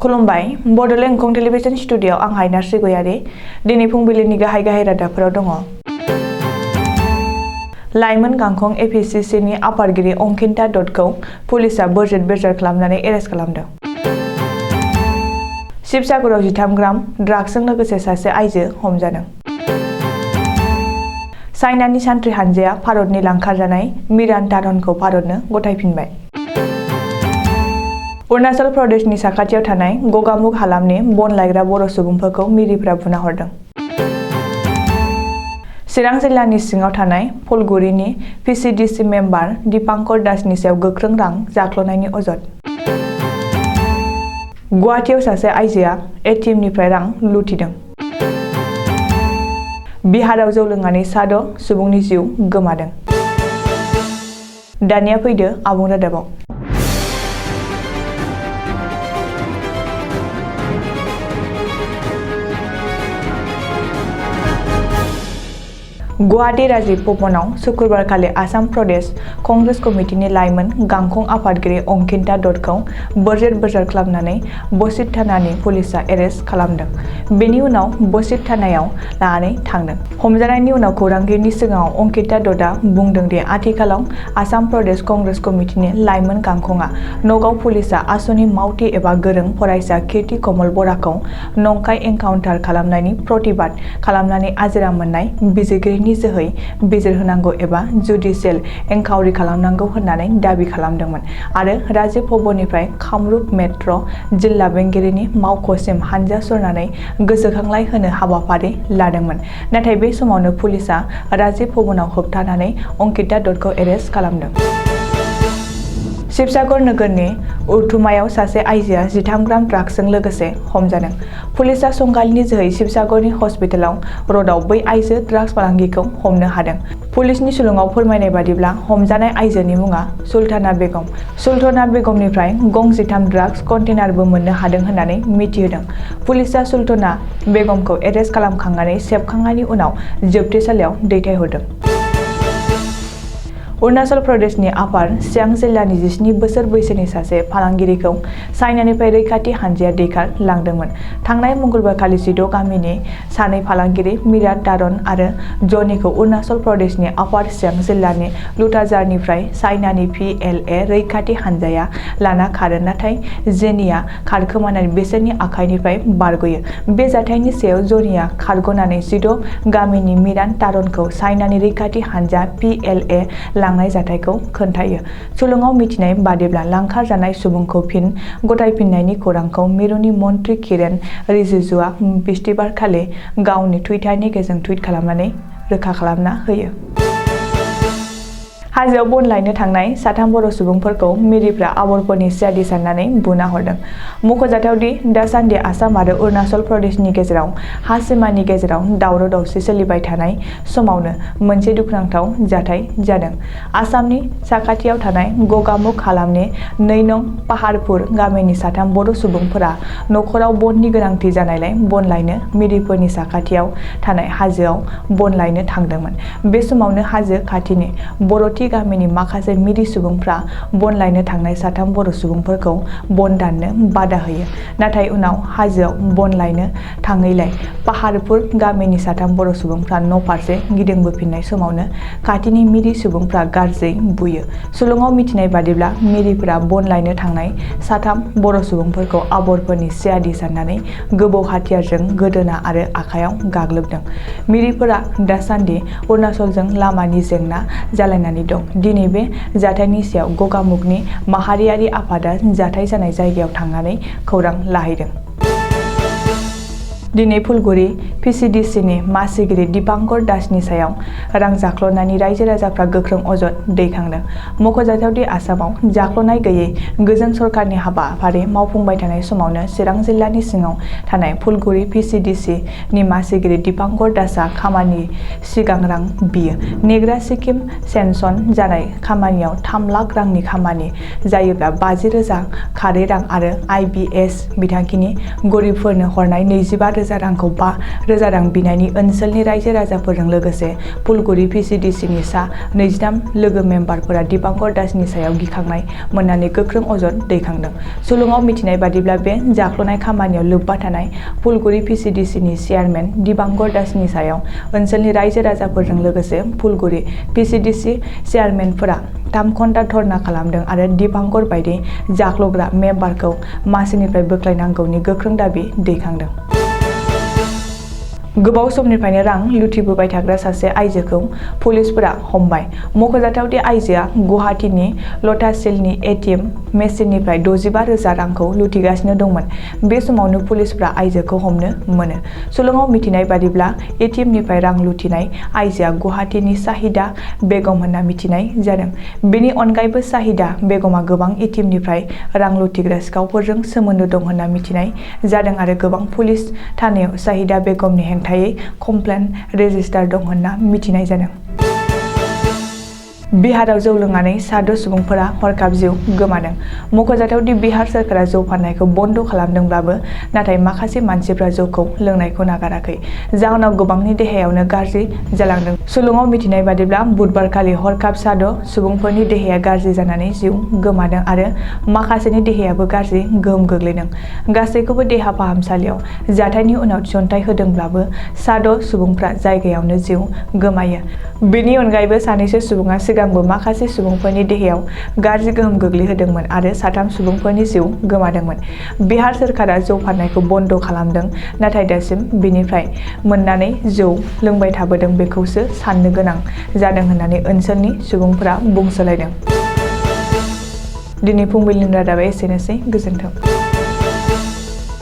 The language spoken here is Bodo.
खुलुमबाय बड'लेण्ड एंखं टेलिभिजन स्टुडिय'आव आं हायना श्रीगयारि दिनै फुंबिलिनि गाहाय रादाबफोराव दङ। लाइमोन गांखं एपिसिसिनि आफादगिरि अंकिता दत्तखौ पुलिसआ बोजोर खालामनानै एरेस्ट खालामदों। शिबसागराव 13 ग्राम ड्राग्सजों लोगोसे सासे आइजो हमजादों। चाइनानि सान्थ्रि हानजाया भारतनि लांखारजानाय मिरान तारनखौ भारतनो गथायफिनबाय। अरुणाचल प्रदेशनि साखाथियाव थानाय गगामुख हालामनि बन लायग्रा बर' सुबुंफोरखौ मिरिफोरा बुना हरदों। चिरां जिल्लानि सिङाव थानाय फुलगुरिनि पिसिडिसि मेम्बार दीपांकर दासनि सायाव गोख्रों रां जाख्ल'नायनि अजद। गुवाहाटीआव सासे आइजोआ एटिएमनिफ्राय रां लुथिदों। बिहाराव जौ लोंनानै 6 सुबुंनि जिउ गोमादों। दानिया फैदो आबुं रादाबाव। गुवाहाटी राजीव भवनाव शुक्रबारखालि आसाम प्रदेश कंग्रेस कमिटिनि लाइमोन गांखं आफादगिरि अंकिता दत्तखौ बोजोर खालामनानै बसित थानानि पुलिसआ एरेस्ट खालामदों। बेनि उनाव बसित थानायाव लानानै थांदों। हमजानायनि उनाव खौरांगिरिनि सिगाङाव अंकिता दत्तआ बुंदों दि आथिखालाव आसाम प्रदेश कंग्रेस कमिटिनि लाइमोन गांखंआ नगाव पुलिसआ आसुनि मावथि एबा गोरों फरायसा कीर्ति कमल बराखौ नंखाय एनकाउन्टार खालामनायनि प्रतिबाद खालामनानै आजिरा मोननाय बिजिरगिरिनि जोहै बिजिर होनांगौ एबा जुडिशियेल एनकाउरि खालामनांगौ होननानै दाबि खालामदोंमोन आरो राजीव भवननिफ्राय कामरुप मेट्र' जिल्ला बेंगिरिनि मावख'सिम हानजा सुरनानै गोसोखांलाय होनो हाबाफारि लादोंमोन। नाथाय बे समावनो पुलिसआ राजीव भवनाव होबथानानै अंकिता दत्तखौ एरेस्ट खालामदों। शिबसागर नोगोरनि उरथुमायाव सासे आइजोआ 13 ग्राम ड्राग्सजों लोगोसे हमजादों। पुलिसआ संगालिनि जोहै शिबसागरनि हस्पिटालाव रडआव बै आइजो ड्राग्स फालांगिखौ हमनो हादों। पुलिसनि सुलुङाव फोरमायनाय बादिब्ला हमजानाय आइजोनि मुङा सुल्ताना बेगम। सुल्ताना बेगमनिफ्राय गं 13 ड्राग्स कन्टेनारबो मोननो हादों होननानै मिथिहोदों। पुलिसआ सुल्ताना बेगमखौ एरेस्ट खालामखांनानै सेबखांनायनि उनाव जोबथेसालियाव दैथायहरदों। अरुणाचल प्रदेशनि आपार सियांग जिल्लानि 17 बोसोर बैसोनि सासे फालांगिरिखौ चाइनानिफ्राय रैखाथि हानजाया दैखारलांदोंमोन। थांनाय मंगलबारखालि 16 गामिनि सानै फालांगिरि मिरान तारन आरो जनीखौ अरुणाचल प्रदेशनि आपार सियांग जिल्लानि लुटाजारनिफ्राय चाइनानि PLA रैखाथि हानजाया लाना खारो, नाथाय जेनीआ खारखोमानानै बिसोरनि आखाइनिफ्राय बारग'यो। बे जाथायनि सायाव जनीआ खारग'नानै 16 गामिनि मिरान तारनखौ चाइनानि रैखाथि हानजा PLA लांनाय जाथायखौ खोन्थायो। सुलुङाव मिथिनाय बादिब्ला लांखार जानाय सुबुंखौ फिन गथायफिननायनि खौरांखौ मिरुनि मन्त्रि किरेन रिजिजुआ बिस्तिबारखालि गावनि टुइटारनि गेजेरजों टुइट खालामनानै रोखा खालामना होयो। हाजोआव बन लायनो थांनाय 3 बर' सुबुंफोरखौ मिरिफ्रा आबरफोरनि सियादि साननानै बुना हरदों। मख'जाथाव दि दासान्दि आसाम आरो अरुणाचल प्रदेशनि गेजेराव हा सिमानि गेजेराव दावराव-दावसि सोलिबाय थानाय समावनो मोनसे दुखुनांथाव जाथाय जादों। आसामनि साखाथियाव थानाय गगामुख हालामनि 2 नं पाहारपुर गामिनि 3 बर' सुबुंफोरा नखराव बननि गोनांथि जानायलाय बन लायनो मिरिफोरनि साखाथियाव थानाय हाजोआव बन लायनो थांदोंमोन। बे समावनो हाजो खाथिनि बर'थि गामिनि माखासे मिरि सुबुंफ्रा बन लायनो थांनाय 3 बर' सुबुंफोरखौ बन दाननो बादा होयो। नाथाय उनाव हाजोआव बन लायनो थाङैलाय पाहारपुर गामिनि 3 बर' सुबुंफ्रा न'फारसे गिदिंबोफिननाय समावनो खाथिनि मिरि सुबुंफ्रा गाज्रियै बुयो। सुलुङाव मिथिनाय बादिब्ला मिरिफोरा बन लायनो थांनाय 3 बर' सुबुंफोरखौ आबरफोरनि सियादि साननानै गोबौ हाथियारजों गोदोना आरो आखाइयाव गाग्लोबदों। मिरिफोरा दासान्दि अरुणाचलजों लामानि जेंना जालायनानै दं। दिनै बे जाथायनि सायाव गगामुखनि माहारियारि आफादा जाथाय जानाय जायगायाव थांनानै खौरां लाहैदों। दिनै फुलगुरि पिसिडिसिनि मासिगिरि दीपांकर दासनि सायाव रां जाख्ल'नायनि रायजो राजाफ्रा गोख्रों अजद दैखांदों। मख'जाथाव दि आसामाव जाख्ल'नाय गैयै गोजोन सरकारनि हाबाफारि मावफुंबाय थानाय समावनो चिरां जिल्लानि सिङाव थानाय फुलगुरि पिसिडिसि नि मासिगिरि दीपांकर दासआ खामानि सिगां रां बियो। नेग्रा सिकिम सेंसन जानाय खामानियाव 3 लाख रांनि खामानि जायोब्ला 50,000 खारै रां आरो IBS बिथांखिनि गरिबफोरनो हरनाय 25,000 रोजा रांखौ 5 रोजा रां बिनायनि ओनसोलनि रायजो राजाफोरजों लोगोसे फुलगुरि PCDCनि सा 23 लोगो मेम्बारफोरा दीपांकर दासनि सायाव गिखांनाय मोननानै गोख्रों अजद दैखांदों। सुलुङाव मिथिनाय बादिब्ला बे जाख्ल'नाय खामानियाव लोब्बा थानाय फुलगुरि PCDCनि चेयारमेन दीपांकर दासनि सायाव ओनसोलनि रायजो राजाफोरजों लोगोसे फुलगुरि PCDC चेयारमेनफोरा 3 घन्टा धर्ना खालामदों आरो दीपांकर बायदि जाख्ल'ग्रा मेम्बारखौ मासिनिफ्राय बोख्लायनांगौनि गोख्रों दाबि दैखांदों। गोबाव समनिफ्रायनो रां लुथिबोबाय थाग्रा सासे आइजोखौ पुलिसफोरा हमबाय। मख'जाथाव दि आइजोआ गुवाहाटीनि लटासिलनि ATM मेसिननिफ्राय 65 रोजा रांखौ लुथिगासिनो दंमोन। बे समावनो पुलिसफोरा आइजोखौ हमनो मोनो। सुलुङाव मिथिनाय बादिब्ला ATMनिफ्राय रां लुथिनाय आइजोआ गुवाहाटीनि शाहिदा बेगम होनना मिथिनाय जादों। बेनि अनगायैबो शाहिदा बेगमा गोबां ATMनिफ्राय रां लुथिग्रा सिखावफोरजों सोमोन्दो दं होनना मिथिनाय जादों आरो गोबां पुलिस थानायाव शाहिदा बेगमनि हेंथायै कमप्लेन रेजिस्टार दं होनना मिथिनाय जादों। बिहाराव जौ लोंनानै साद' सुबुंफोरा हरखाब जिउ गोमादों। मख'जाथाव दि बिहार सोरखारा जौ फाननायखौ बन्द' खालामदोंब्लाबो नाथाय माखासे मानसिफ्रा जौखौ लोंनायखौ नागाराखै। जाहोनाव गोबांनि देहायावनो गाज्रि जालांदों। सुलुङाव मिथिनाय बादिब्ला बुधबारखालि हरखाब साद' सुबुंफोरनि देहाया गाज्रि जानानै जिउ गोमादों आरो माखासेनि देहायाबो गाज्रि गोहोम गोग्लैदों। गासैखौबो देहा फाहामसालियाव जाथायनि उनाव थिसनथाय होदोंब्लाबो साद' सुबुंफ्रा जायगायावनो जिउ गोमायो। बेनि अनगायैबो सानैसो सुबुङा सिगांबो माखासे सुबुंफोरनि देहायाव गाज्रि गोहोम गोग्लैहोदोंमोन आरो 3 सुबुंफोरनि जिउ गोमादोंमोन। बिहार सोरखारा जौ फाननायखौ बन्द' खालामदों नाथाय दासिम बेनिफ्राय मोननानै जौ लोंबाय थाबोदों बेखौसो साननो गोनां जादों होननानै ओनसोलनि सुबुंफोरा बुंसोलायदों। दिनै फुंबिलिनि रादाबा एसेनोसै। गोजोन्थों।